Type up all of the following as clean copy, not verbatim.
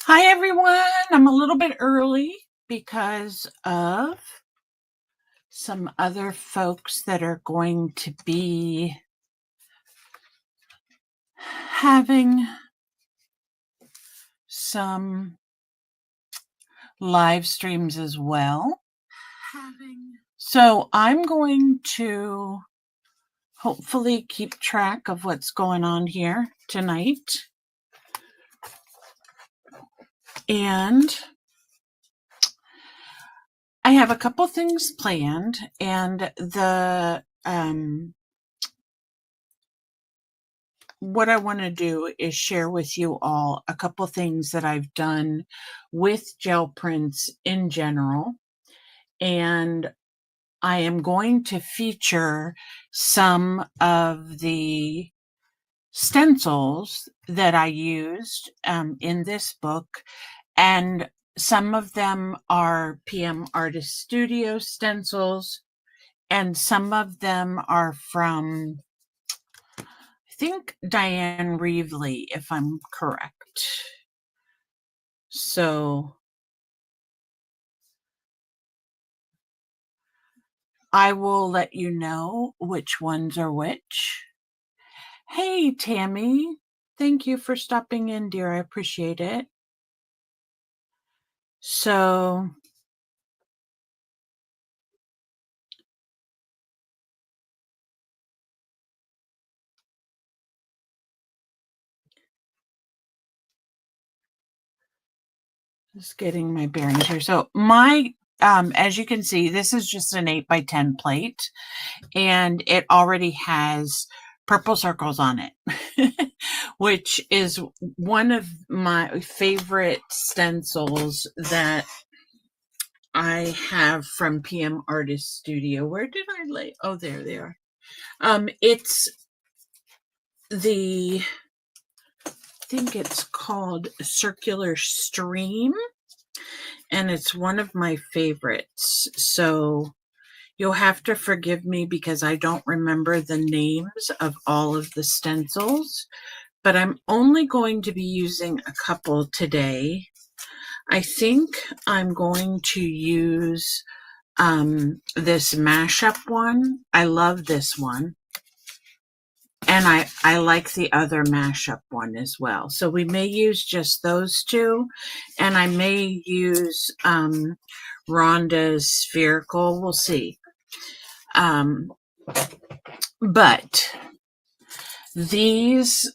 Hi, everyone. I'm a little bit early because of some other folks that are going to be having some live streams as well. So I'm going to hopefully keep track of what's going on here tonight. And I have a couple things planned, and what I want to do is share with you all a couple things that I've done with gel prints in general. And I am going to feature some of the stencils that I used in this book. And some of them are PM Artist Studio stencils, and some of them are from, I think, Diane Reevely, if I'm correct. So I will let you know which ones are which. Hey, Tammy. Thank you for stopping in, dear. I appreciate it. So just getting my bearings here. So my, as you can see, this is just an 8x10 plate, and it already has purple circles on it, which is one of my favorite stencils that I have from PM Artist Studio. Where did I lay? Oh, there they are. It's the, I think it's called Circular Stream, and it's one of my favorites. So you'll have to forgive me because I don't remember the names of all of the stencils, but I'm only going to be using a couple today. I think I'm going to use this mashup one. I love this one. And I like the other mashup one as well. So we may use just those two. And I may use Rhonda's spherical. We'll see. But these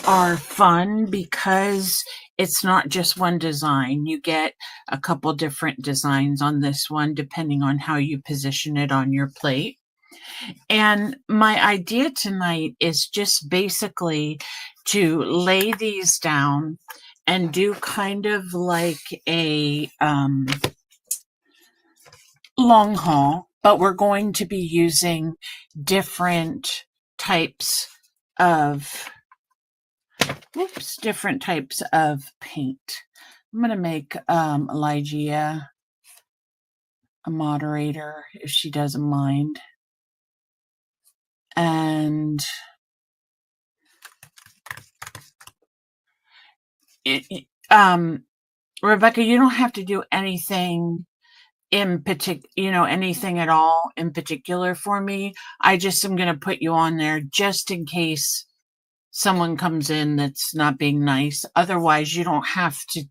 are fun because it's not just one design. You get a couple different designs on this one, depending on how you position it on your plate. And my idea tonight is just basically to lay these down and do kind of like a long haul, but we're going to be using different types of paint. I'm going to make Lygia a moderator if she doesn't mind. And Rebecca, you don't have to do anything in particular, anything at all in particular for me. I just am going to put you on there just in case someone comes in that's not being nice. Otherwise, you don't have to,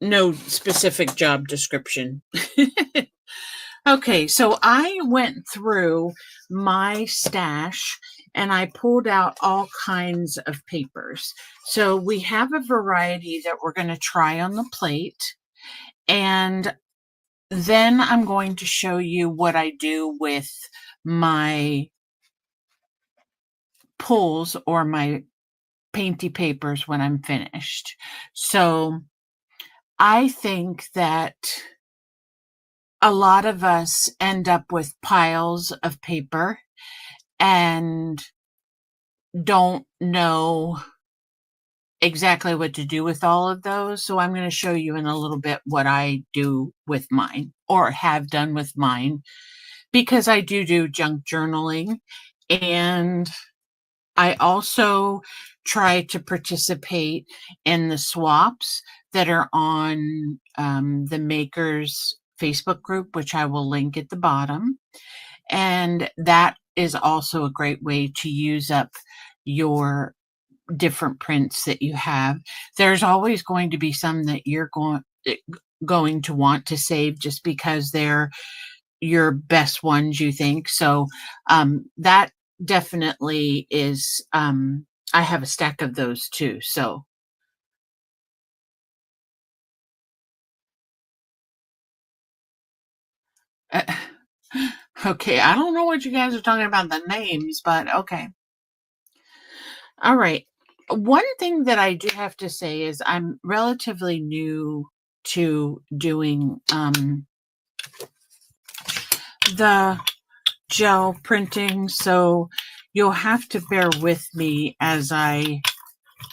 no specific job description. Okay, so I went through my stash and I pulled out all kinds of papers. So we have a variety that we're going to try on the plate. And then I'm going to show you what I do with my pulls or my painty papers when I'm finished. So I think that a lot of us end up with piles of paper and don't know exactly what to do with all of those. So I'm going to show you in a little bit what I do with mine, or have done with mine, because I do junk journaling, and I also try to participate in the swaps that are on the makers Facebook group, which I will link at the bottom. And that is also a great way to use up your different prints that you have. There's always going to be some that you're going to want to save just because they're your best ones, you think. So that definitely is, I have a stack of those too. So okay, I don't know what you guys are talking about the names, but okay. All right. One thing that I do have to say is I'm relatively new to doing the gel printing, so you'll have to bear with me as I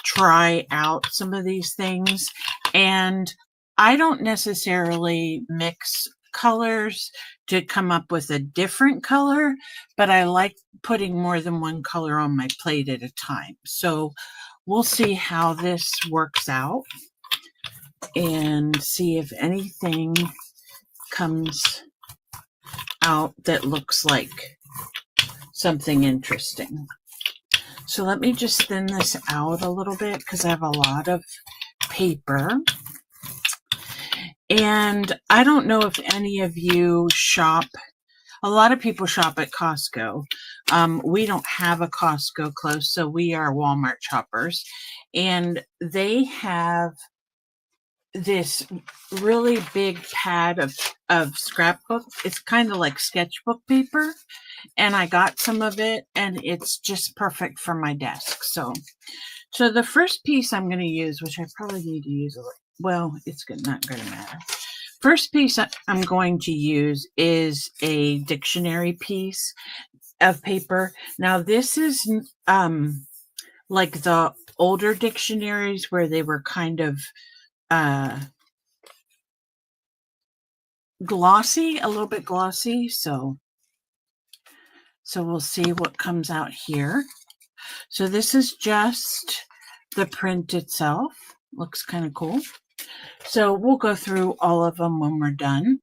try out some of these things. And I don't necessarily mix colors to come up with a different color, but I like putting more than one color on my plate at a time. So we'll see how this works out and see if anything comes out that looks like something interesting. So let me just thin this out a little bit because I have a lot of paper. And I don't know if any of you shop. A lot of people shop at Costco. We don't have a Costco close, so we are Walmart shoppers. And they have this really big pad of scrapbook. It's kind of like sketchbook paper. And I got some of it, and it's just perfect for my desk. So the first piece I'm going to use, which I probably need to use, well, it's not going to matter. First piece I'm going to use is a dictionary piece of paper. Now, this is like the older dictionaries where they were kind of glossy, a little bit glossy. So we'll see what comes out here. So this is just the print itself. Looks kind of cool. So we'll go through all of them when we're done.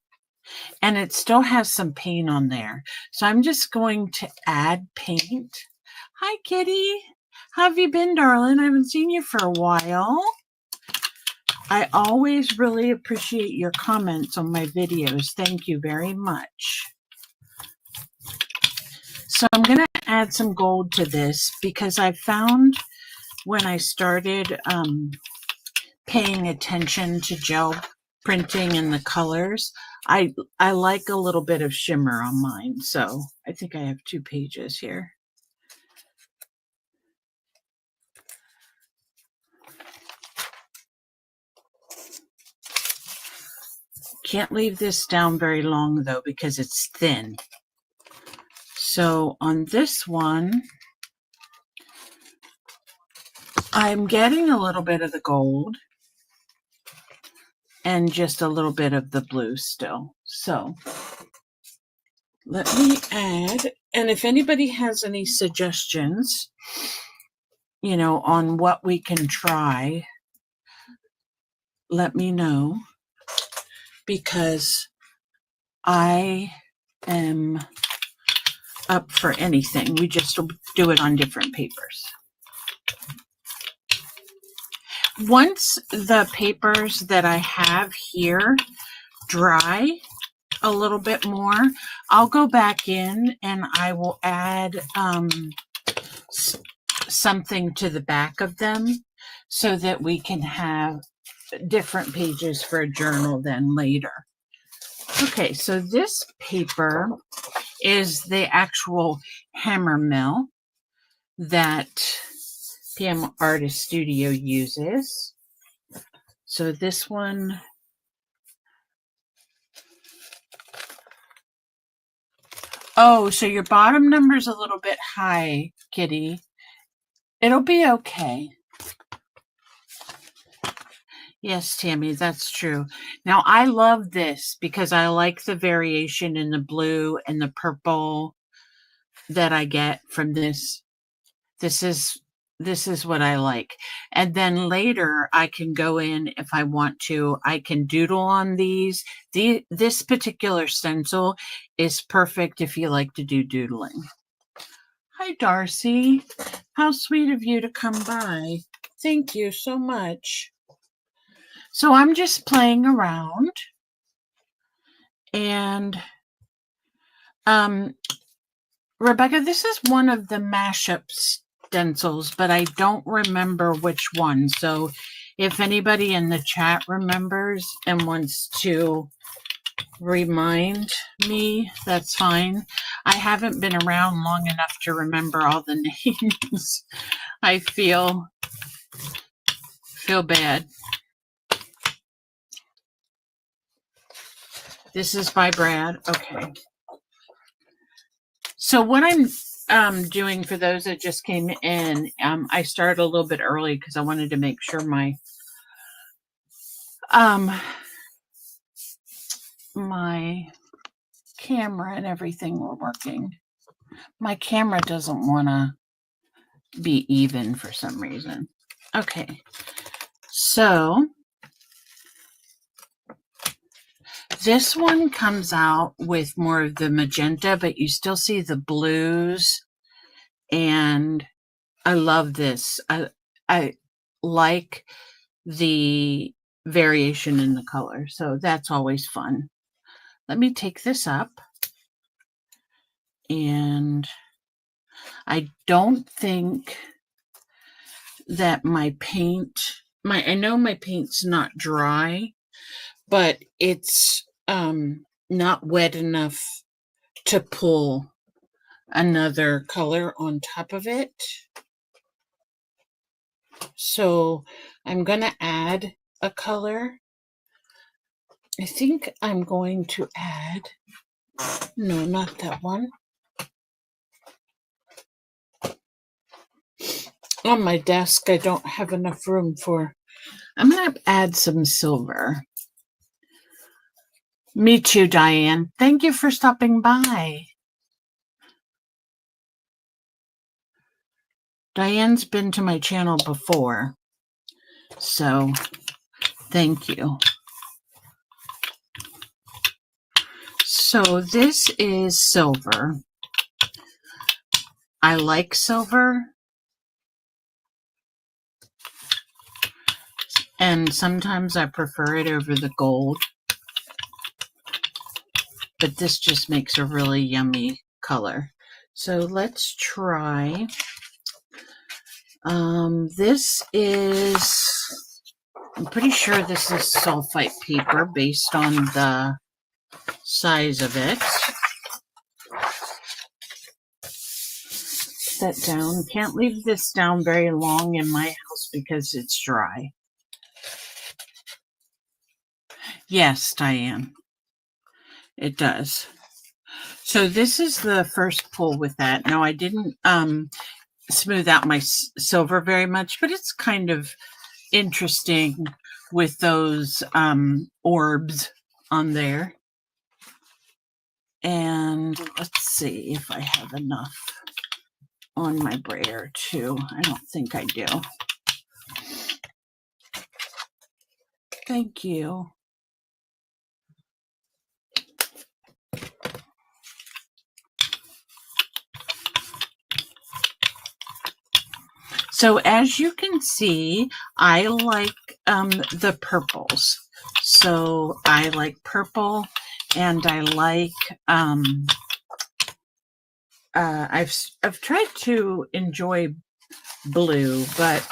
And it still has some paint on there. So I'm just going to add paint. Hi, Kitty. How have you been, darling? I haven't seen you for a while. I always really appreciate your comments on my videos. Thank you very much. So I'm going to add some gold to this because I found when I started paying attention to gel printing and the colors, I like a little bit of shimmer on mine. So I think I have 2 pages here. Can't leave this down very long though because it's thin. So on this one, I'm getting a little bit of the gold and just a little bit of the blue still. So let me add, and if anybody has any suggestions, you know, on what we can try, let me know, because I am up for anything. We just do it on different papers. Once the papers that I have here dry a little bit more, I'll go back in and I will add something to the back of them so that we can have different pages for a journal then later. Okay, so this paper is the actual hammer mill that PM Artist Studio uses. So this one, oh, so your bottom number is a little bit high, Kitty. It'll be okay. Yes, Tammy, that's true. Now, I love this because I like the variation in the blue and the purple that I get from this. This is this is what I like. And then later I can go in if I want to. I can doodle on these. This particular stencil is perfect if you like to do doodling. Hi, Darcy. How sweet of you to come by. Thank you so much. So I'm just playing around. And Rebecca, this is one of the mashup stencils, but I don't remember which one. So if anybody in the chat remembers and wants to remind me, that's fine. I haven't been around long enough to remember all the names. I feel bad. This is by Brad. Okay. So what I'm doing for those that just came in, I started a little bit early because I wanted to make sure my my camera and everything were working. My camera doesn't want to be even for some reason. Okay. So this one comes out with more of the magenta, but you still see the blues. And I love this. I like the variation in the color. So that's always fun. Let me take this up. And I don't think that my paint, I know my paint's not dry, but it's not wet enough to pull another color on top of it. So I'm going to add a color. I think I'm going to add, no, not that one. On my desk, I don't have enough room for, I'm going to add some silver. Me too, Diane. Thank you for stopping by. Diane's been to my channel before, so thank you. So this is silver. I like silver, and sometimes I prefer it over the gold, but this just makes a really yummy color. So let's try. This is, I'm pretty sure this is sulfite paper based on the size of it. Put that down. Can't leave this down very long in my house because it's dry. Yes, Diane, it does. So this is the first pull with that. Now I didn't smooth out my silver very much, but it's kind of interesting with those orbs on there. And let's see if I have enough on my brayer too. I don't think I do. Thank you. So as you can see, I like the purples. So I like purple, and I like I've tried to enjoy blue, but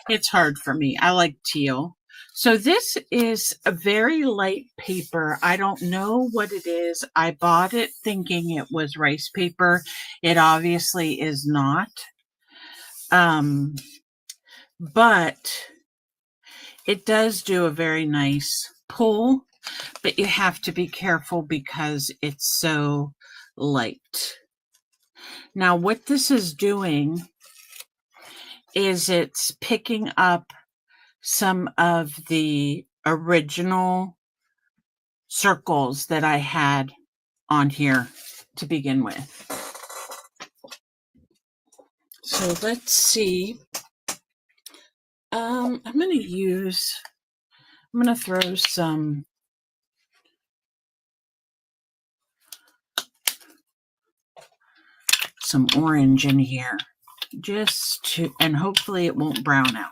it's hard for me. I like teal. So this is a very light paper. I don't know what it is. I bought it thinking it was rice paper. It obviously is not. But it does do a very nice pull, but you have to be careful because it's so light. Now, what this is doing is it's picking up some of the original circles that I had on here to begin with. So let's see. I'm going to throw some orange in here just to, and hopefully it won't brown out.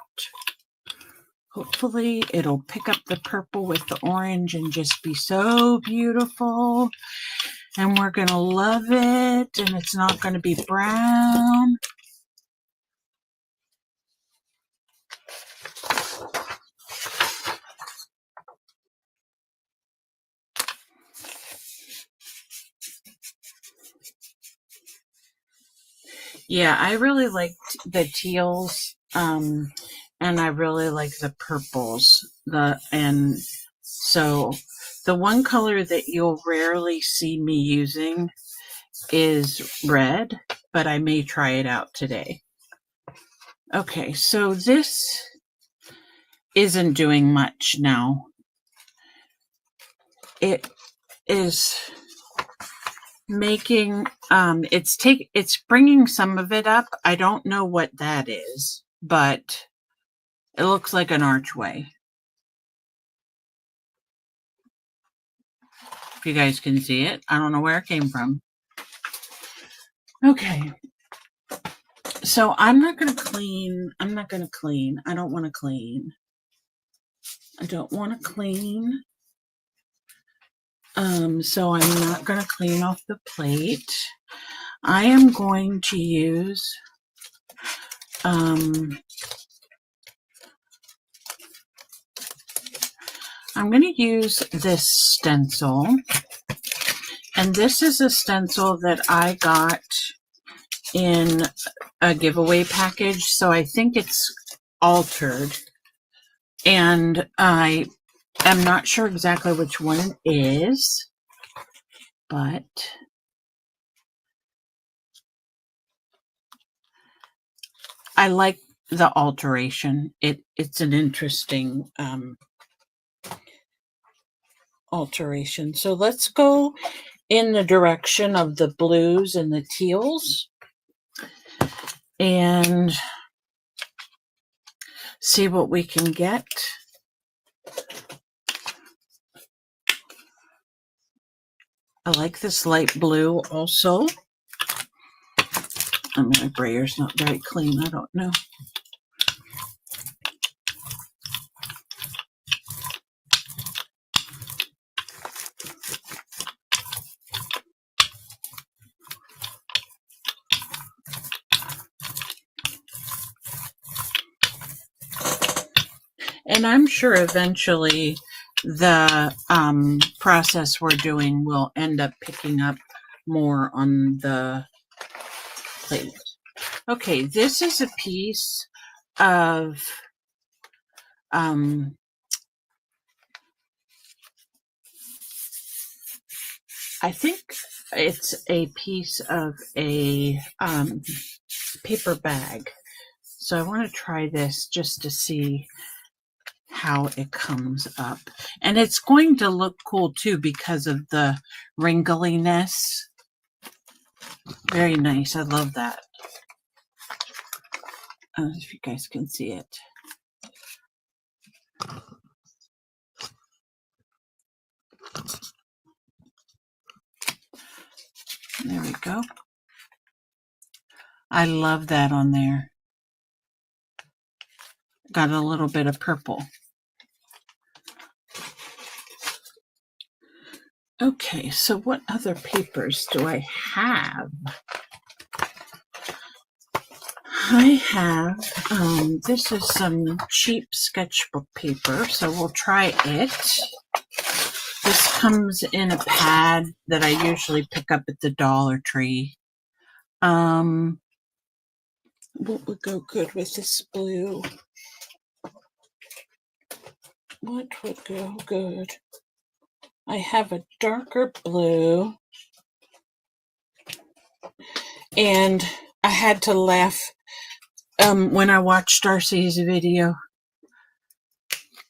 Hopefully it'll pick up the purple with the orange and just be so beautiful. And we're going to love it, and it's not going to be brown. Yeah, I really liked the teals, and I really like the purples. So the one color that you'll rarely see me using is red, but I may try it out today. Okay, so this isn't doing much now. It is making it's bringing some of it up. I don't know what that is, but it looks like an archway. If you guys can see it, I don't know where it came from. Okay, so I'm not going to clean. I don't want to clean. So I'm not going to clean off the plate. I am going to use I'm going to use this stencil, and this is a stencil that I got in a giveaway package, so I think it's altered, and I am not sure exactly which one it is, but I like the alteration. It's an interesting alteration. So let's go in the direction of the blues and the teals and see what we can get. I like this light blue also. My brayer's not very clean. I don't know. And I'm sure eventually the process we're doing will end up picking up more on the plate. Okay, this is a piece of I think it's a piece of a paper bag. So I want to try this just to see how it comes up. And it's going to look cool too because of the wrinkliness. Very nice. I love that. If you guys can see it. There we go. I love that on there. Got a little bit of purple. Okay, so what other papers do I have? I have, this is some cheap sketchbook paper, so we'll try it. This comes in a pad that I usually pick up at the Dollar Tree. What would go good with this blue? What would go good? I have a darker blue. And I had to laugh when I watched Darcy's video.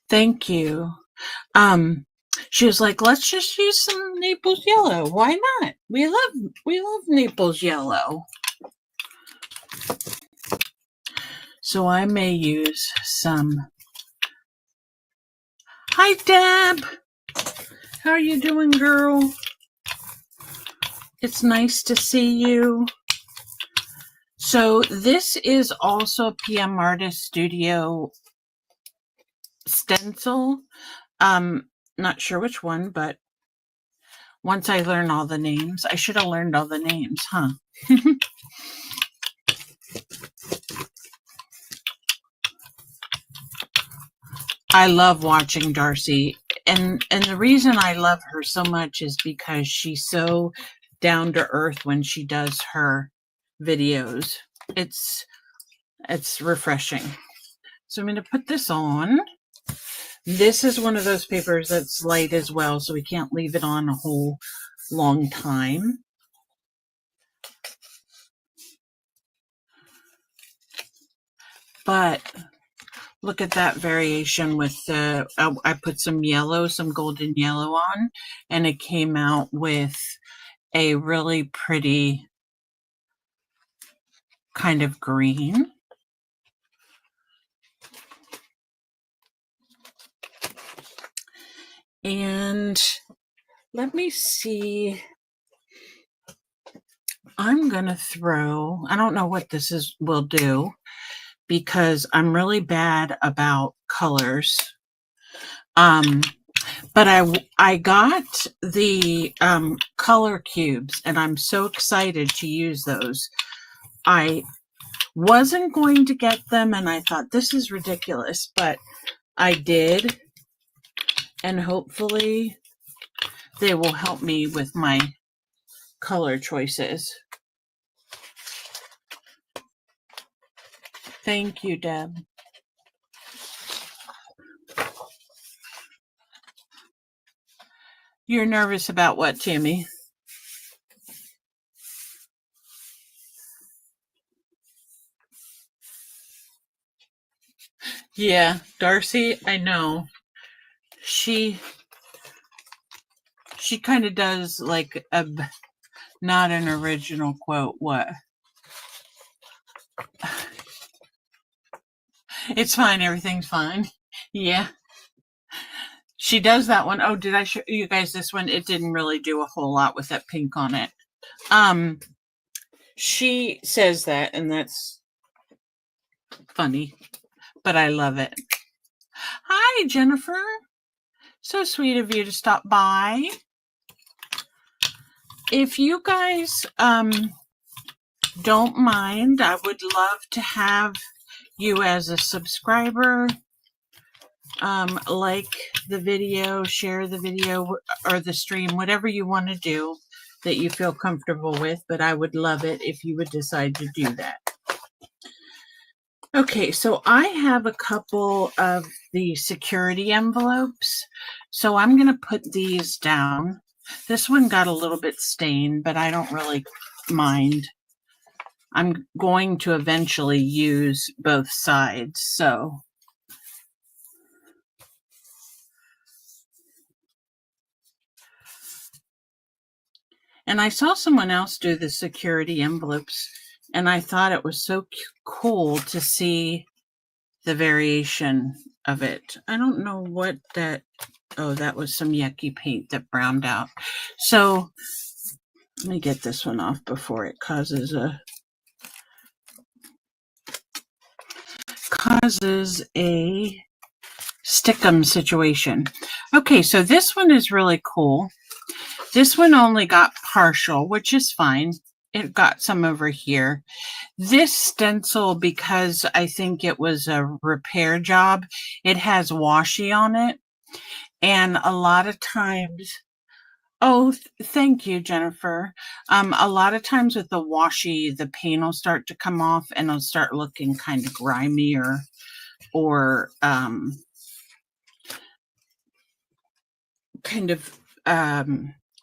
Thank you. She was like, let's just use some Naples yellow. Why not? We love Naples yellow. So I may use some. Hi, Deb. How are you doing, girl? It's nice to see you. So this is also PM Artist Studio stencil. Not sure which one, but once I learn all the names, I should have learned all the names, huh? I love watching Darcy, and the reason I love her so much is because she's so down to earth when she does her videos. It's refreshing. So I'm going to put this on. This is one of those papers that's light as well, so we can't leave it on a whole long time. But look at that variation with the, I put some yellow, some golden yellow on, and it came out with a really pretty kind of green. And let me see. I'm going to throw, I don't know what this will do because I'm really bad about colors. But I got the color cubes and I'm so excited to use those. I wasn't going to get them and I thought this is ridiculous, but I did. And hopefully they will help me with my color choices. Thank you, Deb. You're nervous about what, Tammy? Yeah, Darcy, I know. She kind of does like a, not an original quote. What? It's fine. Everything's fine. Yeah. She does that one. Oh, did I show you guys this one? It didn't really do a whole lot with that pink on it. She says that, and that's funny, but I love it. Hi, Jennifer. So sweet of you to stop by. If you guys don't mind, I would love to have you as a subscriber. Like the video, share the video or the stream, whatever you want to do that you feel comfortable with, but I would love it if you would decide to do that. Okay, so I have a couple of the security envelopes, so I'm going to put these down. This one got a little bit stained, but I don't really mind. I'm going to eventually use both sides, so. And I saw someone else do the security envelopes, and I thought it was so cool to see the variation of it. I don't know what that, oh, that was some yucky paint that browned out. So let me get this one off before it causes a stickum situation. Okay, so this one is really cool. This one only got partial, which is fine. It got some over here. This stencil, because I think it was a repair job, it has washi on it. And a lot of times, oh, thank you, Jennifer. A lot of times with the washi, the paint will start to come off and it'll start looking kind of grimy or kind of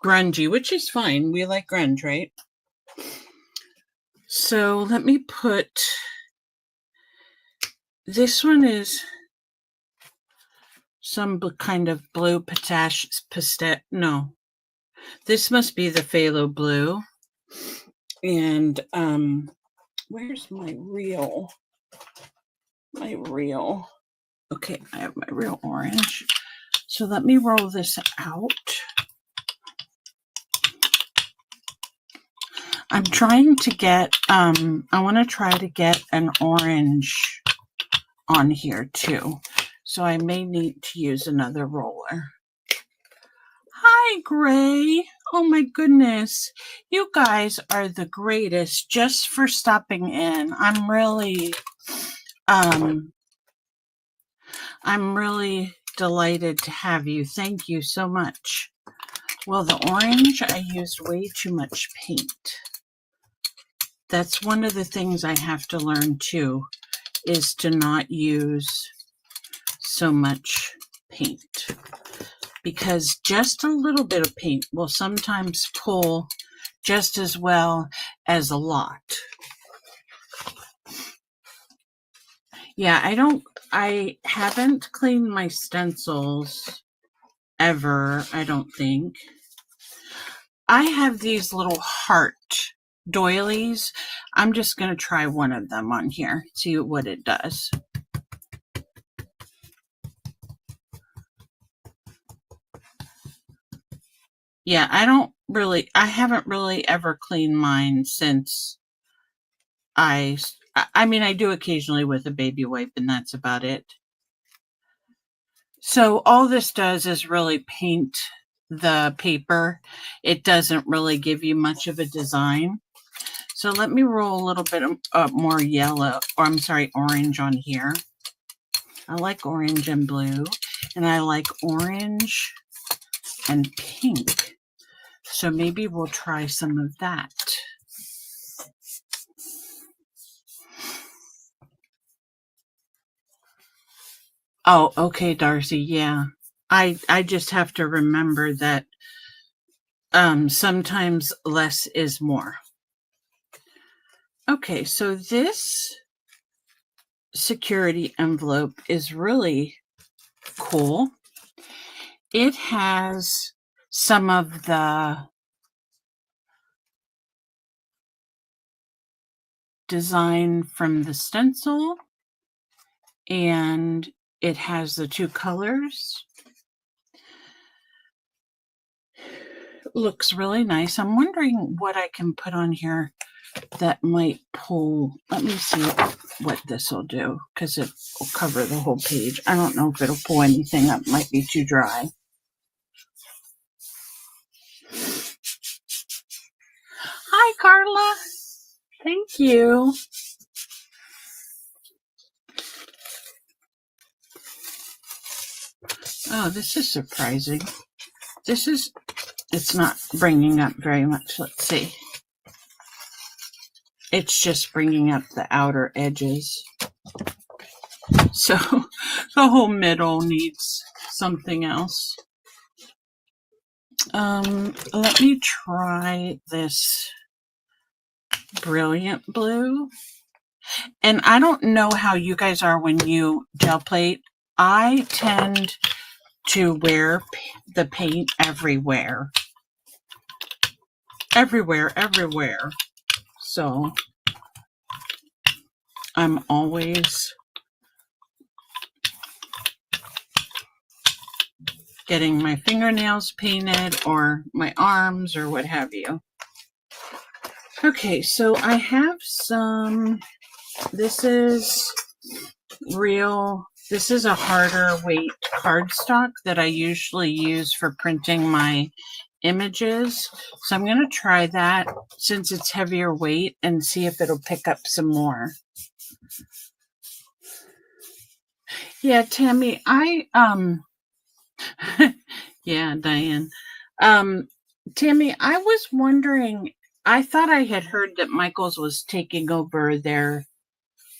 grungy, which is fine. We like grunge, right? So let me put, this one is some kind of blue potash, no, this must be the phthalo blue. And where's my reel? my real, okay, I have my real orange. So let me roll this out. I'm trying to get, I want to try to get an orange on here too. So I may need to use another roller. Hi, Gray. Oh my goodness. You guys are the greatest just for stopping in. I'm really delighted to have you. Thank you so much. Well, the orange, I used way too much paint. That's one of the things I have to learn too, is to not use so much paint, because just a little bit of paint will sometimes pull just as well as a lot. Yeah, I haven't cleaned my stencils ever, I don't think. I have these little heart doilies. I'm just going to try one of them on here, see what it does. Yeah, I haven't really ever cleaned mine since I mean, I do occasionally with a baby wipe, and that's about it. So all this does is really paint the paper. It doesn't really give you much of a design. So let me roll a little bit more yellow, or I'm sorry, orange on here. I like orange and blue, and I like orange and pink. So maybe we'll try some of that. Oh, okay, Darcy. Yeah. I just have to remember that sometimes less is more. Okay, so this security envelope is really cool. It has some of the design from the stencil, and it has the two colors. Looks really nice. I'm wondering what I can put on here that might pull. Let me see what this will do, because it will cover the whole page. I don't know if it'll pull anything up. Might be too dry. Hi, Carla. Thank you. Oh, this is surprising. It's not bringing up very much. Let's see. It's just bringing up the outer edges. So the whole middle needs something else. Let me try this brilliant blue. And I don't know how you guys are when you gel plate. I tend to wear the paint everywhere. Everywhere. So I'm always getting my fingernails painted or my arms or what have you. Okay, so I have some, this is a harder weight cardstock that I usually use for printing my images. So I'm going to try that since it's heavier weight and see if it'll pick up some more. Yeah, Tammy, yeah, Diane. Tammy, I was wondering, I thought I had heard that Michaels was taking over. They're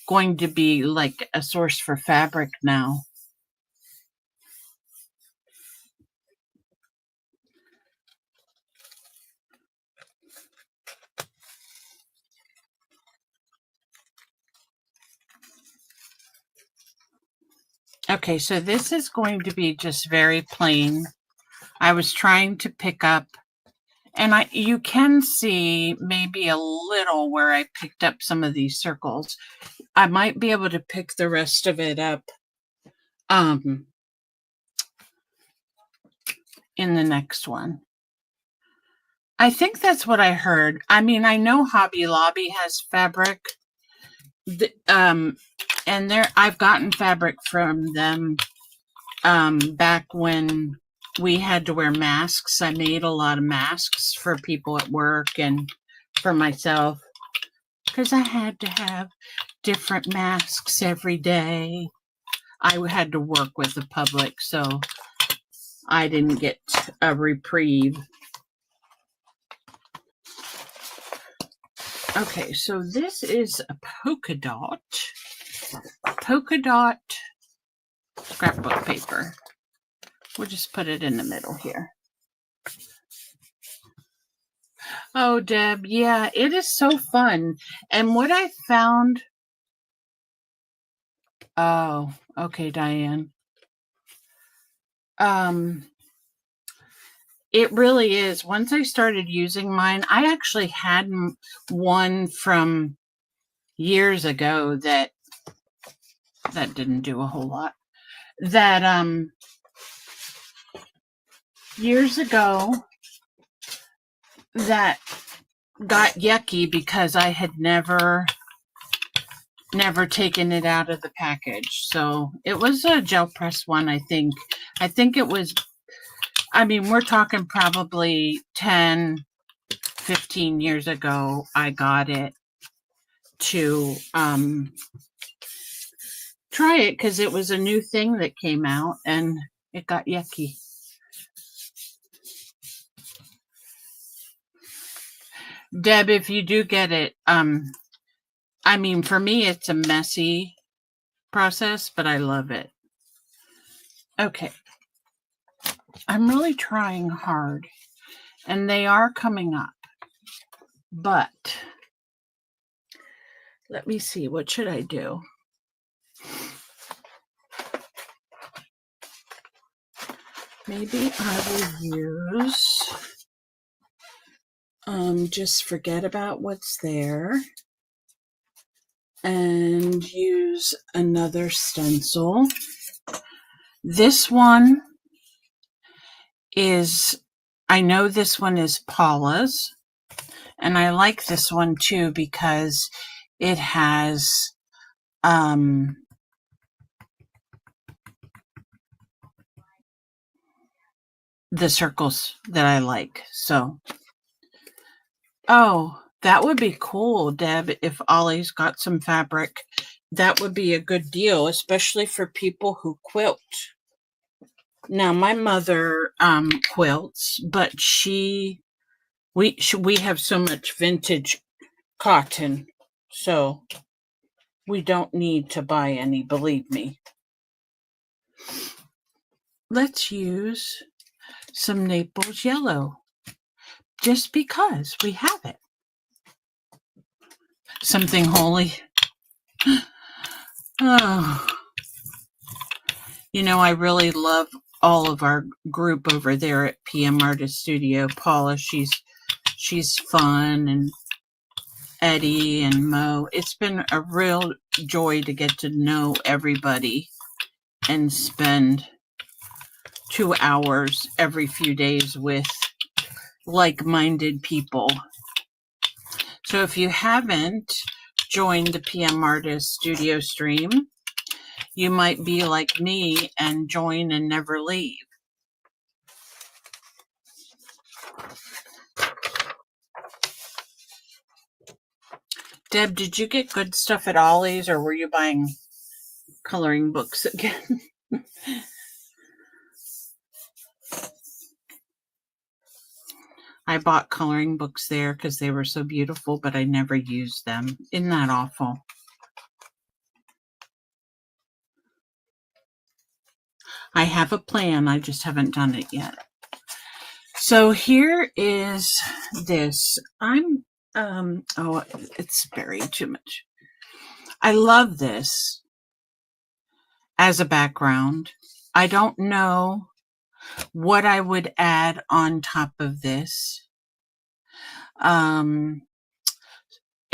going to be like a source for fabric now. Okay, so this is going to be just very plain. I was trying to pick up, and you can see maybe a little where I picked up some of these circles. I might be able to pick the rest of it up in the next one. I think that's what I heard. I mean, I know Hobby Lobby has fabric. And I've gotten fabric from them back when we had to wear masks. I made a lot of masks for people at work and for myself because I had to have different masks every day. I had to work with the public, so I didn't get a reprieve. Okay, so this is a polka dot scrapbook paper. We'll just put it in the middle here. Oh, Deb, yeah, it is so fun. And what I found... Oh, okay, Diane. It really is. Once I started using mine, I actually had one from years ago that didn't do a whole lot. That years ago that got yucky because I had never taken it out of the package. So it was a gel press one, I think. I think it was, I mean, we're talking probably 10, 15 years ago, I got it to try it because it was a new thing that came out and it got yucky. Deb, if you do get it, I mean, for me, it's a messy process, but I love it. Okay. I'm really trying hard, and they are coming up. But let me see. What should I do? Maybe I will use... just forget about what's there and use another stencil. This one is, I know this one is Paula's, and I like this one too because it has the circles that I like. So, oh, that would be cool, Deb, if Ollie's got some fabric. That would be a good deal, especially for people who quilt. Now, my mother quilts, but we have so much vintage cotton, so we don't need to buy any, believe me. Let's use some Naples yellow, just because we have it. Something holy. Oh, you know, I really love all of our group over there at PM Artist Studio. Paula, she's fun, and Eddie and Mo. It's been a real joy to get to know everybody and spend 2 hours every few days with like-minded people. So if you haven't joined the PM Artist Studio stream, you might be like me and join and never leave. Deb, did you get good stuff at Ollie's, or were you buying coloring books again? I bought coloring books there because they were so beautiful, but I never used them. Isn't that awful? I have a plan. I just haven't done it yet. So here is this. Oh, it's buried too much. I love this as a background. I don't know what I would add on top of this.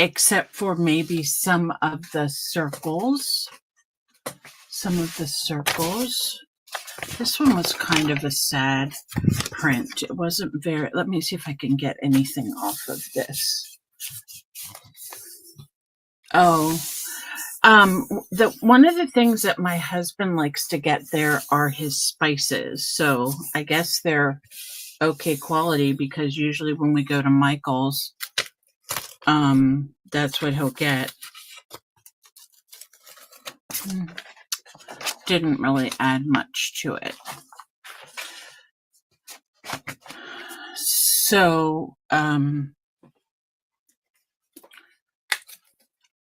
except for maybe some of the circles. This one was kind of a sad print. It wasn't very, let me see if I can get anything off of this. Oh, one of the things that my husband likes to get there are his spices. So I guess they're okay quality, because usually when we go to Michael's, that's what he'll get. Didn't really add much to it. So, I'm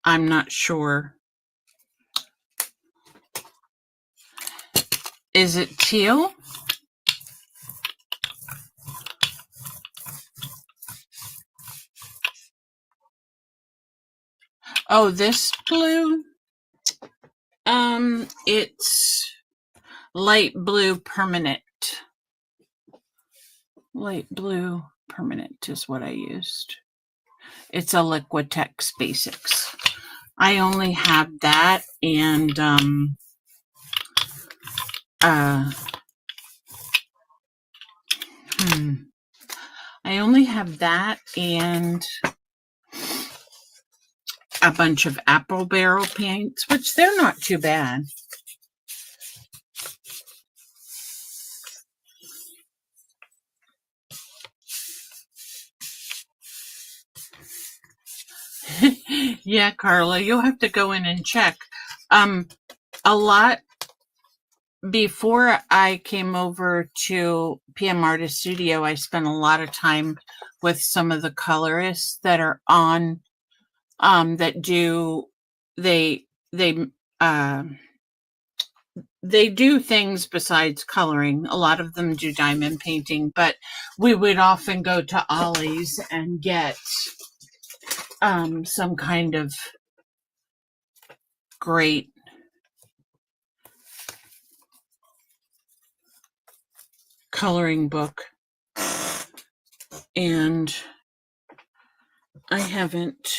not sure. Is it teal? Oh, this blue? It's light blue permanent. Light blue permanent is what I used. It's a Liquitex Basics. I only have that and I only have that and a bunch of apple barrel paints, which they're not too bad. Yeah, Carla, you'll have to go in and check. A lot before I came over to PM Artist Studio, I spent a lot of time with some of the colorists that are on, that do, they do things besides coloring. A lot of them do diamond painting, but we would often go to Ollie's and get some kind of great coloring book. And I haven't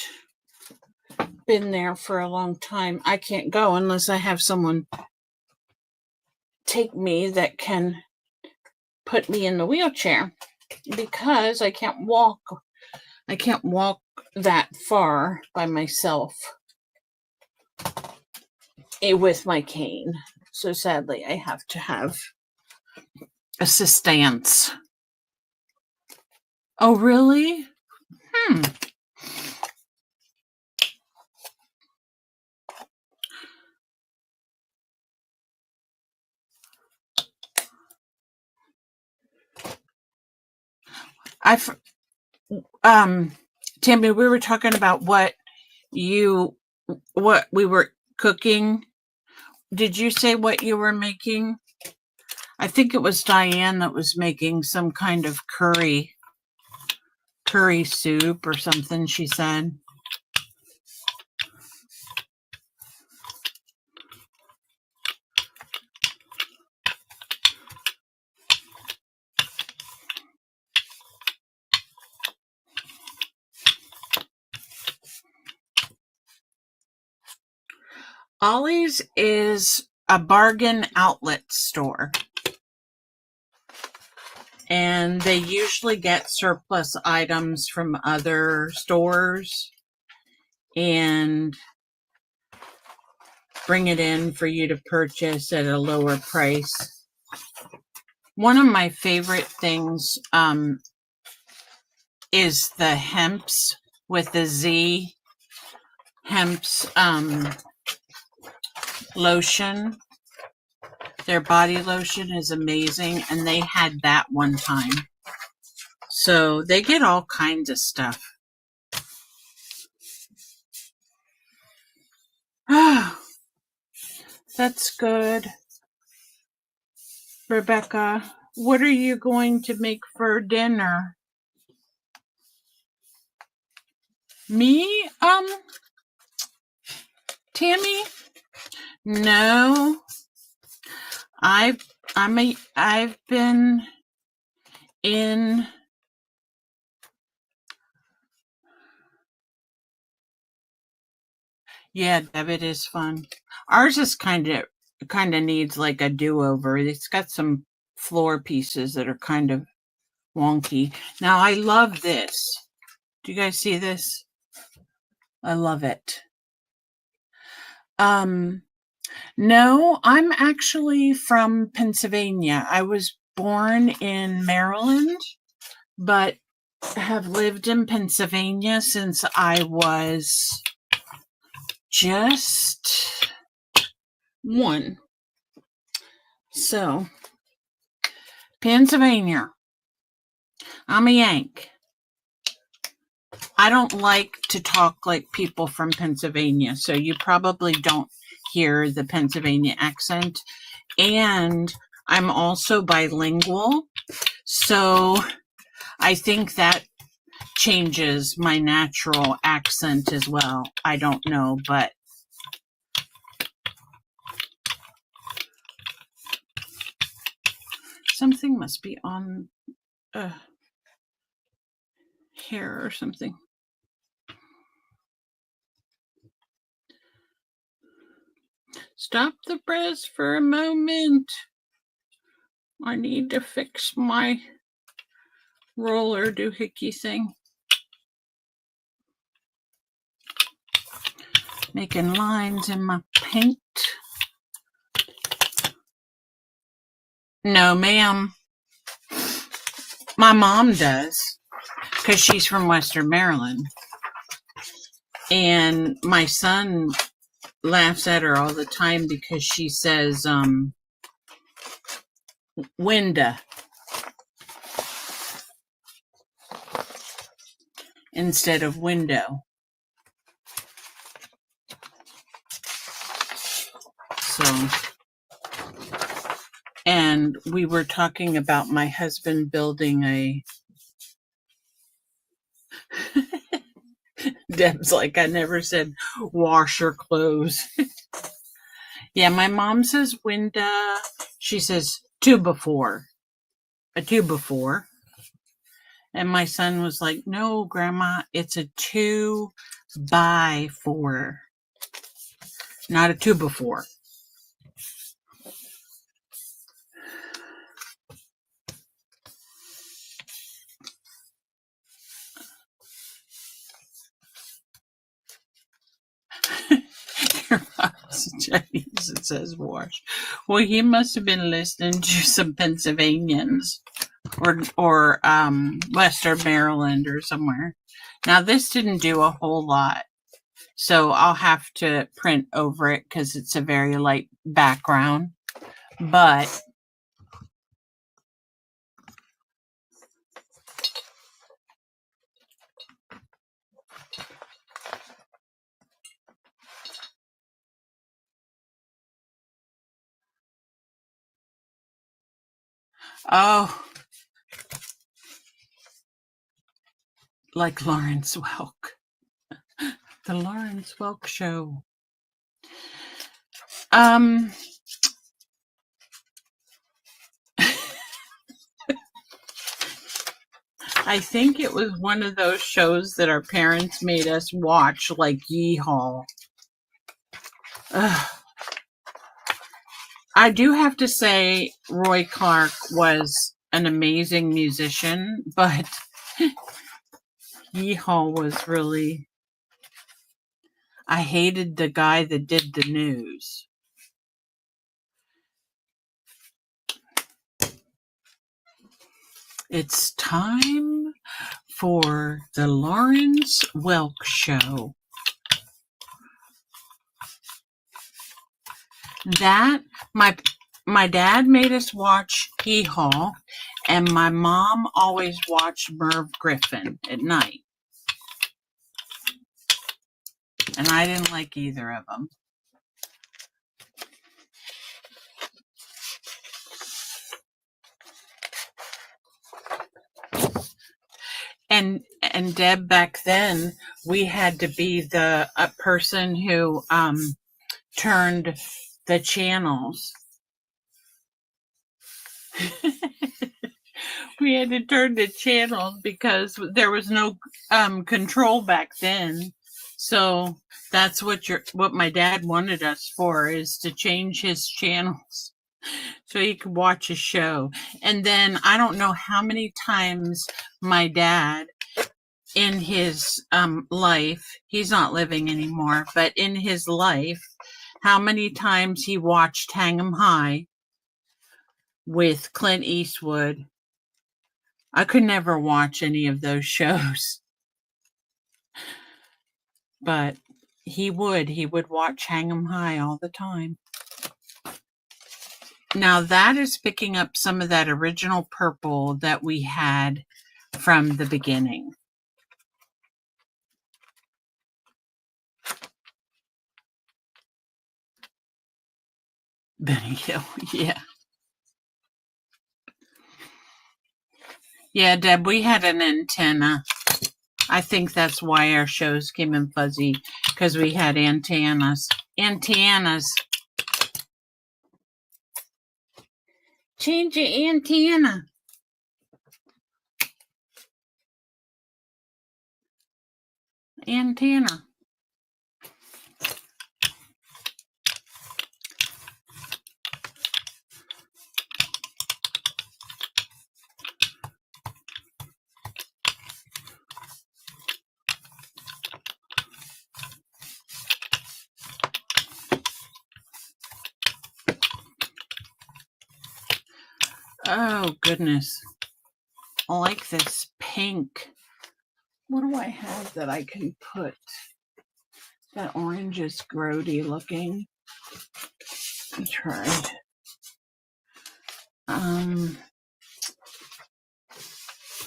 been there for a long time. I can't go unless I have someone take me that can put me in the wheelchair, because I can't walk. I can't walk that far by myself with my cane. So sadly, I have to have assistance. Oh, really? Tammy, we were talking about what we were cooking. Did you say what you were making? I think it was Diane that was making some kind of curry soup or something, she said. Ollie's is a bargain outlet store, and they usually get surplus items from other stores and bring it in for you to purchase at a lower price. One of my favorite things is the Hemp's with the Z. Hemp's lotion. Their body lotion is amazing, and they had that one time. So they get all kinds of stuff. Ah, that's good. Rebecca, what are you going to make for dinner? Me? Tammy? No. I've been in Yeah, Debit is fun. Ours is kind of needs like a do-over. It's got some floor pieces that are kind of wonky. Now I love this. Do you guys see this? I love it. No, I'm actually from Pennsylvania. I was born in Maryland, but have lived in Pennsylvania since I was just 1. So, Pennsylvania. I'm a Yank. I don't like to talk like people from Pennsylvania, so you probably don't hear the Pennsylvania accent. And I'm also bilingual, so I think that changes my natural accent as well. I don't know, but something must be on hair or something. Stop the press for a moment. I need to fix my roller doohickey thing. Making lines in my paint. No, ma'am. My mom does, because she's from Western Maryland. And my son laughs at her all the time because she says, window instead of window. So, and we were talking about my husband building a Deb's like, I never said wash your clothes. Yeah, my mom says window. She says 2x4. A 2x4. And my son was like, no, Grandma, it's a 2x4. Not a 2x4. Your mom's Chinese, it says wash. Well, he must have been listening to some Pennsylvanians or Western Maryland or somewhere. Now, this didn't do a whole lot, so I'll have to print over it because it's a very light background. But oh, like Lawrence Welk. The Lawrence Welk Show. I think it was one of those shows that our parents made us watch, like Yeehaw. I do have to say Roy Clark was an amazing musician, but Yeehaw was really... I hated the guy that did the news. It's time for the Lawrence Welk Show. That, my dad made us watch Hee-Haw, and my mom always watched Merv Griffin at night. And I didn't like either of them. And Deb, back then, we had to be the person who turned the channels. We had to turn the channels because there was no control back then. So that's what my dad wanted us for, is to change his channels so he could watch a show. And then I don't know how many times my dad in his life, he's not living anymore, but in his life, how many times he watched Hang 'em High with Clint Eastwood. I could never watch any of those shows, but he would watch Hang 'em High all the time. Now that is picking up some of that original purple that we had from the beginning. Benny Hill, yeah. Yeah, Deb, we had an antenna. I think that's why our shows came in fuzzy, because we had antennas. Antennas. Change your antenna. Antenna. Oh, goodness. I like this pink. What do I have that I can put? That orange is grody looking. I tried.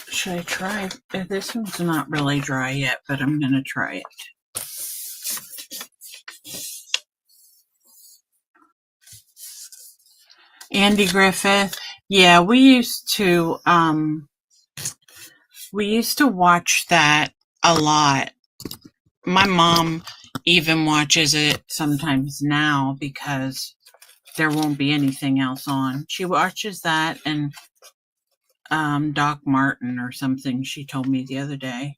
Should I try? This one's not really dry yet, but I'm going to try it. Andy Griffith. Yeah, we used to watch that a lot. My mom even watches it sometimes now because there won't be anything else on. She watches that and Doc Martin or something, she told me the other day.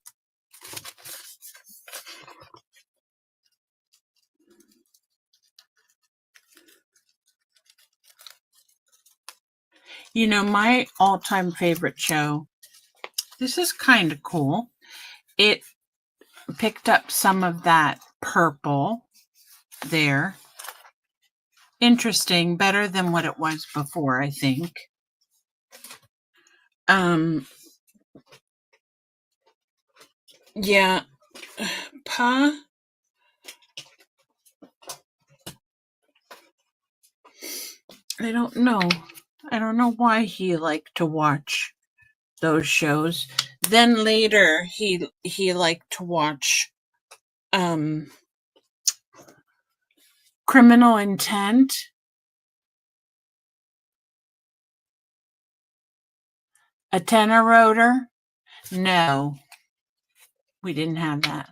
You know, my all-time favorite show, this is kind of cool. It picked up some of that purple there. Interesting, better than what it was before, I think. Yeah, Pa. I don't know. I don't know why he liked to watch those shows. Then later he liked to watch Criminal Intent. A tenor rotor? No. We didn't have that.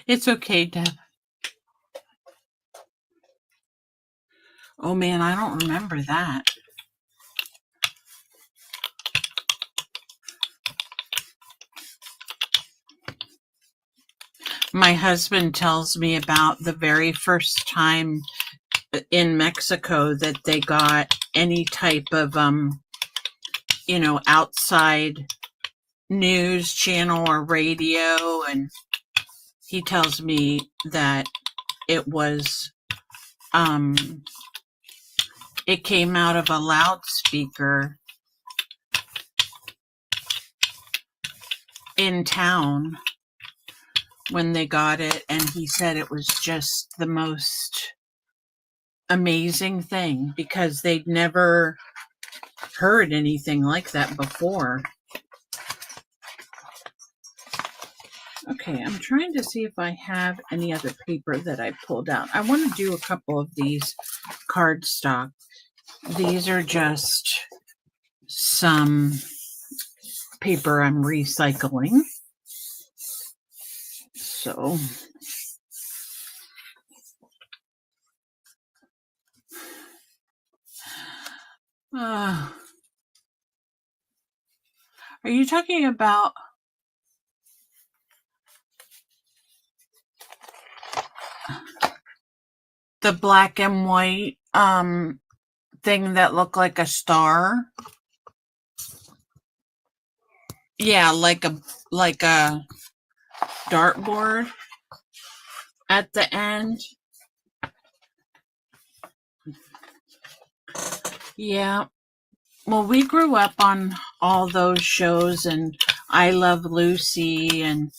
It's okay, Deb. Oh man, I don't remember that. My husband tells me about the very first time in Mexico that they got any type of, you know, outside news channel or radio, and he tells me that it was, it came out of a loudspeaker in town when they got it, and he said it was just the most amazing thing because they'd never heard anything like that before. Okay, I'm trying to see if I have any other paper that I pulled out. I want to do a couple of these cardstock. These are just some paper I'm recycling. So, are you talking about the black and white thing that looked like a star. Yeah, like a dartboard at the end. Yeah. Well, we grew up on all those shows, and I Love Lucy, and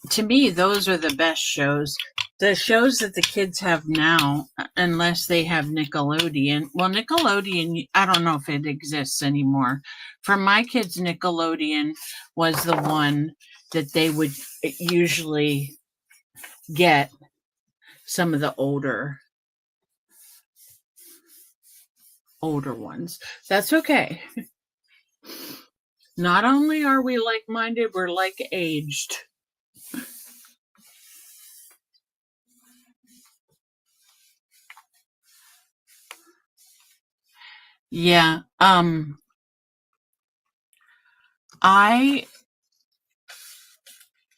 to me, those are the best shows. The shows that the kids have now, unless they have Nickelodeon. Well, Nickelodeon, I don't know if it exists anymore. For my kids, Nickelodeon was the one that they would usually get some of the older ones. That's okay. Not only are we like-minded, we're like-aged. Yeah.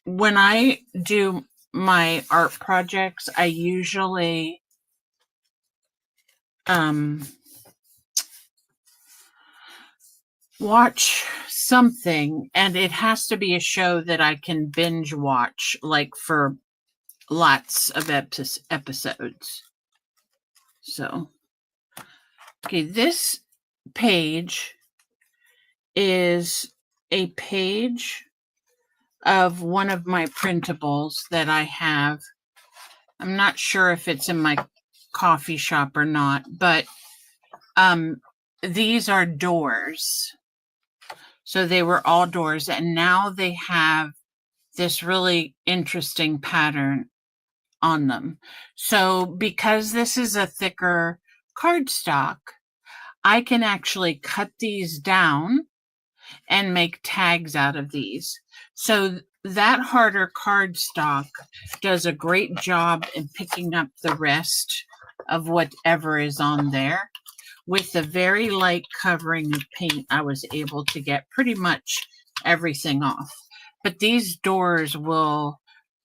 When I do my art projects, I usually watch something, and it has to be a show that I can binge watch, like for lots of episodes. So, okay, this page is a page of one of my printables that I have. I'm not sure if it's in my coffee shop or not, but these are doors. So they were all doors, and now they have this really interesting pattern on them. So because this is a thicker cardstock, I can actually cut these down and make tags out of these. So that harder cardstock does a great job in picking up the rest of whatever is on there. With the very light covering of paint, I was able to get pretty much everything off. But these doors will,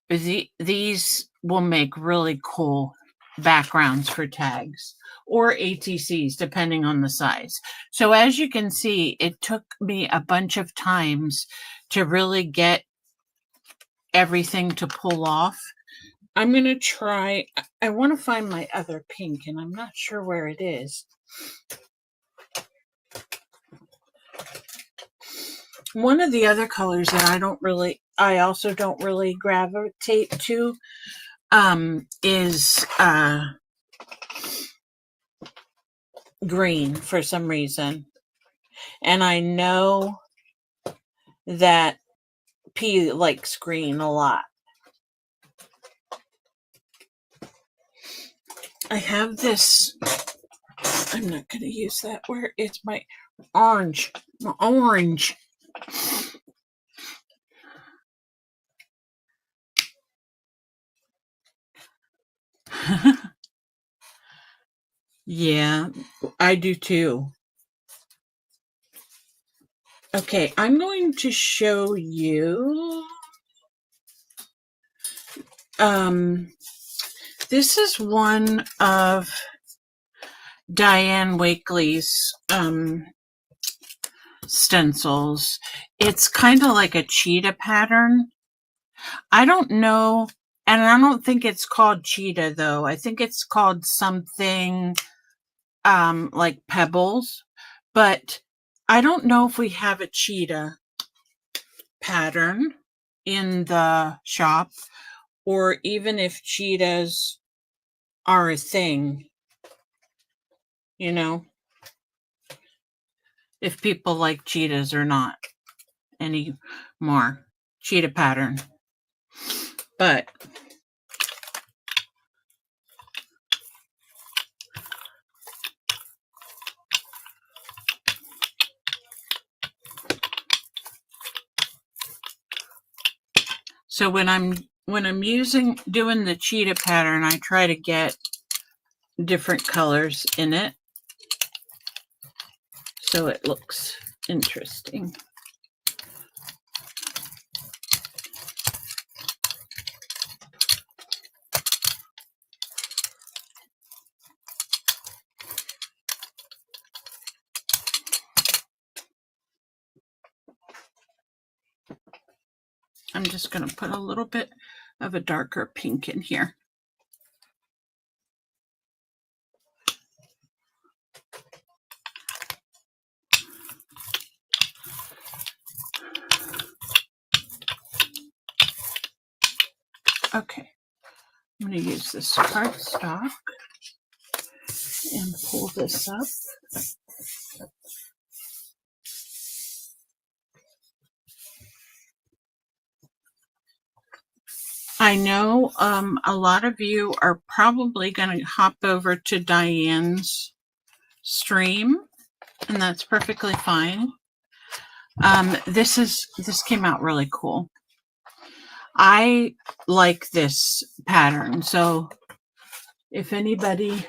these will make really cool backgrounds for tags or ATCs, depending on the size. So as you can see, it took me a bunch of times to really get everything to pull off. I'm going to try, I want to find my other pink, and I'm not sure where it is. One of the other colors that I also don't really gravitate to is green for some reason. And I know that P likes green a lot. I have this, I'm not going to use that. Where it's my orange. Yeah, I do too. Okay, I'm going to show you. This is one of Diane Wakely's stencils. It's kind of like a cheetah pattern. I don't know, and I don't think it's called cheetah though. I think it's called something like pebbles, but I don't know if we have a cheetah pattern in the shop, or even if cheetahs are a thing, you know, if people like cheetahs or not anymore. Cheetah pattern. But so when I'm doing the cheetah pattern, I try to get different colors in it so it looks interesting. I'm just going to put a little bit of a darker pink in here. Okay, I'm going to use this cardstock and pull this up. I know a lot of you are probably going to hop over to Diane's stream, and that's perfectly fine. This came out really cool. I like this pattern, so if anybody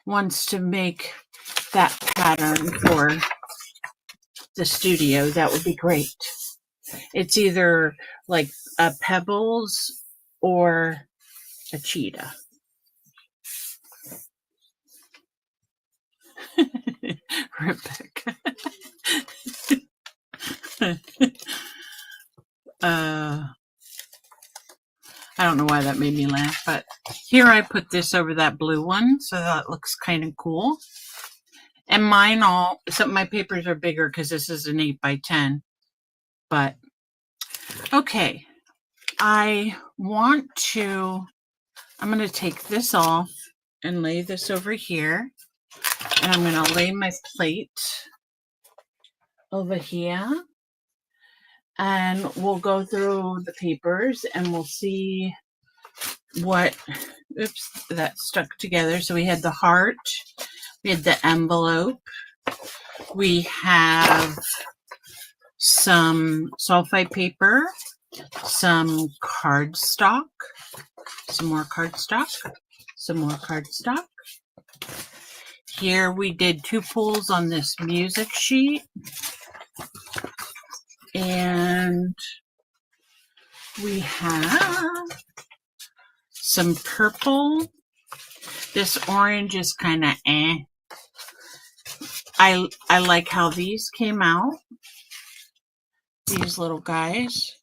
wants to make that pattern for the studio, that would be great. It's either like a pebbles or a cheetah. Rebecca. I don't know why that made me laugh, but here I put this over that blue one, so that looks kind of cool. And mine some of my papers are bigger because this is an 8 by 10. But, okay, I'm going to take this off and lay this over here. And I'm going to lay my plate over here. And we'll go through the papers and we'll see what, oops, that stuck together. So we had the heart, we had the envelope, we have some sulfite paper, some cardstock, some more cardstock, some more cardstock. Here we did 2 pulls on this music sheet. And we have some purple. This orange is kind of eh. I like how these came out. These little guys.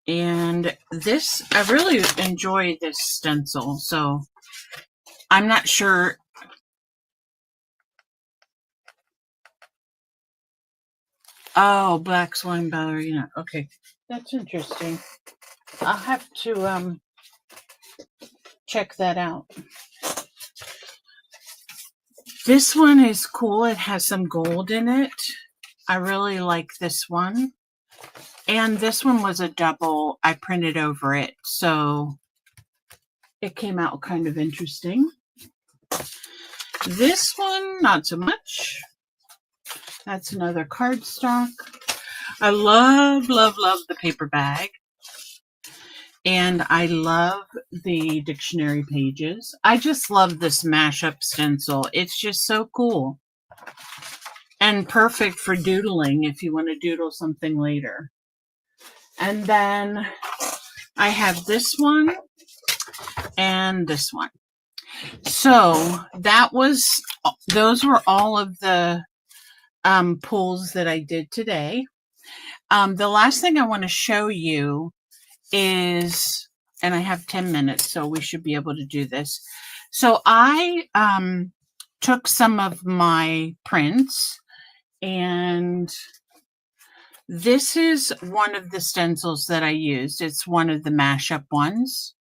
And this, I really enjoy this stencil. So I'm not sure. Oh, Black Swan Ballerina. Okay, that's interesting. I'll have to check that out. This one is cool. It has some gold in it. I really like this one. And this one was a double. I printed over it, so it came out kind of interesting. This one, not so much. That's another cardstock. I love, love, love the paper bag. And I love the dictionary pages. I just love this mashup stencil. It's just so cool. And perfect for doodling if you want to doodle something later. And then I have this one and this one. So those were all of the pulls that I did today. The last thing I want to show you is, and I have 10 minutes, so we should be able to do this. So I took some of my prints, and this is one of the stencils that I used. It's one of the mashup ones.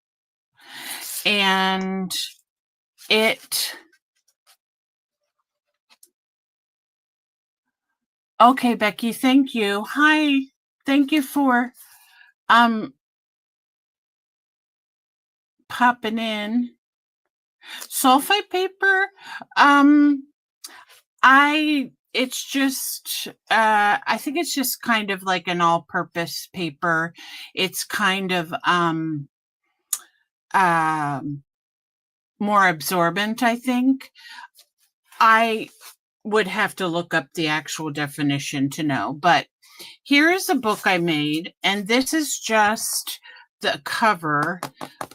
And okay, Becky, thank you. Hi, thank you for popping in. Sulfite paper, it's just, I think it's just kind of like an all-purpose paper. It's kind of more absorbent, I think. I would have to look up the actual definition to know, but here is a book I made, and this is just the cover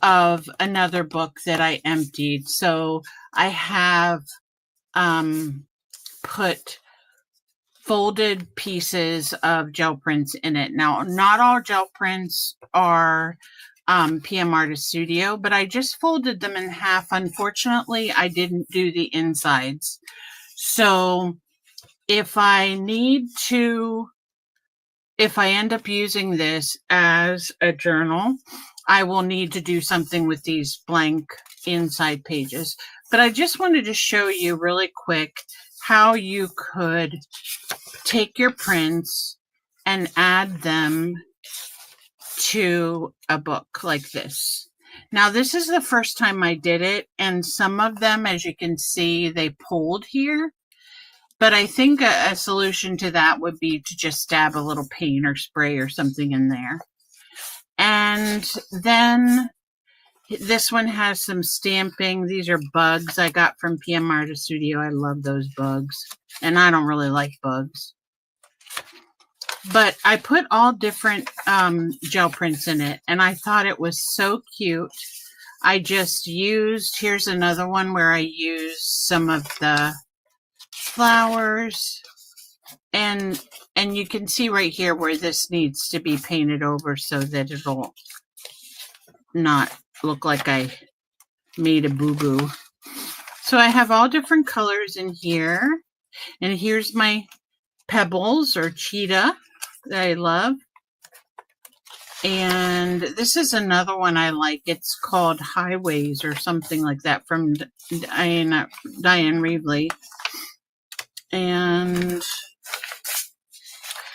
of another book that I emptied. So I have put folded pieces of gel prints in it. Now, not all gel prints are PM Artist Studio, but I just folded them in half. Unfortunately, I didn't do the insides. So if I end up using this as a journal, I will need to do something with these blank inside pages. But I just wanted to show you really quick how you could take your prints and add them to a book like this. Now, this is the first time I did it, and some of them, as you can see, they pulled here. But I think a solution to that would be to just stab a little paint or spray or something in there. And then this one has some stamping. These are bugs I got from PM Artist Studio. I love those bugs. And I don't really like bugs. But I put all different gel prints in it. And I thought it was so cute. I just used, here's another one where I used some of the flowers, and you can see right here where this needs to be painted over so that it'll not look like I made a boo-boo. So I have all different colors in here, and here's my pebbles or cheetah that I love. And this is another one I like. It's called Highways or something like that from Diane Reevely. And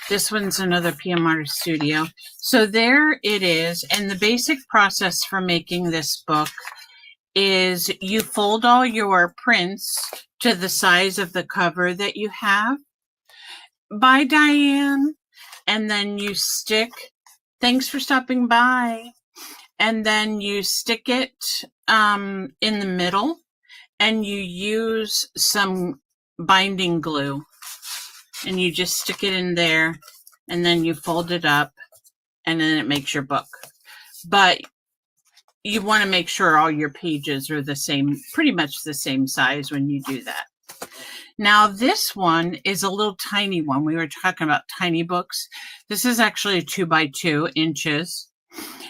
this one's another PM Artist Studio. So there it is. And the basic process for making this book is you fold all your prints to the size of the cover that you have by Diane. And then you stick, thanks for stopping by. And then you stick it in the middle, and you use some binding glue, and you just stick it in there, and then you fold it up, and then it makes your book. But you want to make sure all your pages are the same, pretty much the same size when you do that. Now this one is a little tiny one. We were talking about tiny books. This is actually 2 by 2 inches.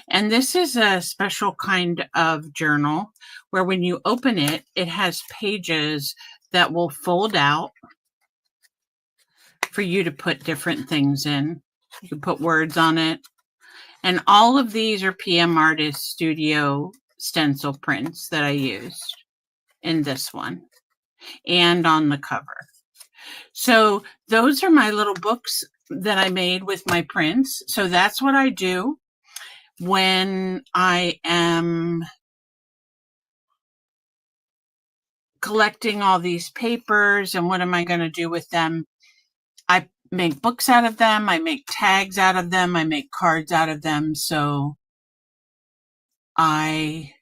And this is a special kind of journal where when you open it, it has pages that will fold out for you to put different things in. You can put words on it. And all of these are PM Artist Studio stencil prints that I used in this one and on the cover. So those are my little books that I made with my prints. So that's what I do when I am collecting all these papers and what am I going to do with them. I make books out of them. I make tags out of them. I make cards out of them. So I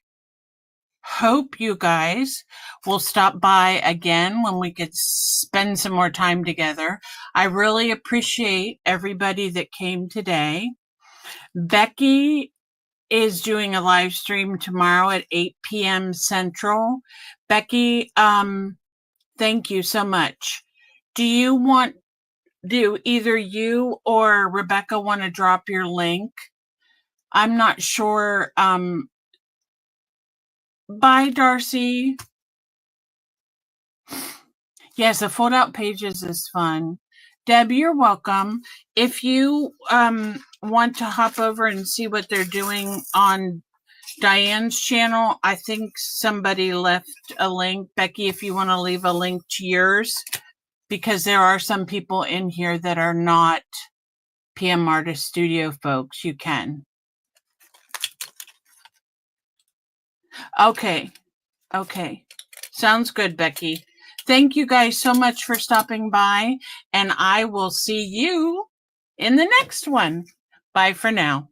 hope you guys will stop by again when we could spend some more time together. I really appreciate everybody that came today. Becky is doing a live stream tomorrow at 8 p.m. Central. Becky, thank you so much. Do either you or Rebecca want to drop your link? I'm not sure. Bye, Darcy. Yes, the fold out pages is fun. Deb, you're welcome. If you want to hop over and see what they're doing on Diane's channel, I think somebody left a link. Becky, if you want to leave a link to yours, because there are some people in here that are not PM Artist Studio folks, you can. Okay. Sounds good, Becky. Thank you guys so much for stopping by, and I will see you in the next one. Bye for now.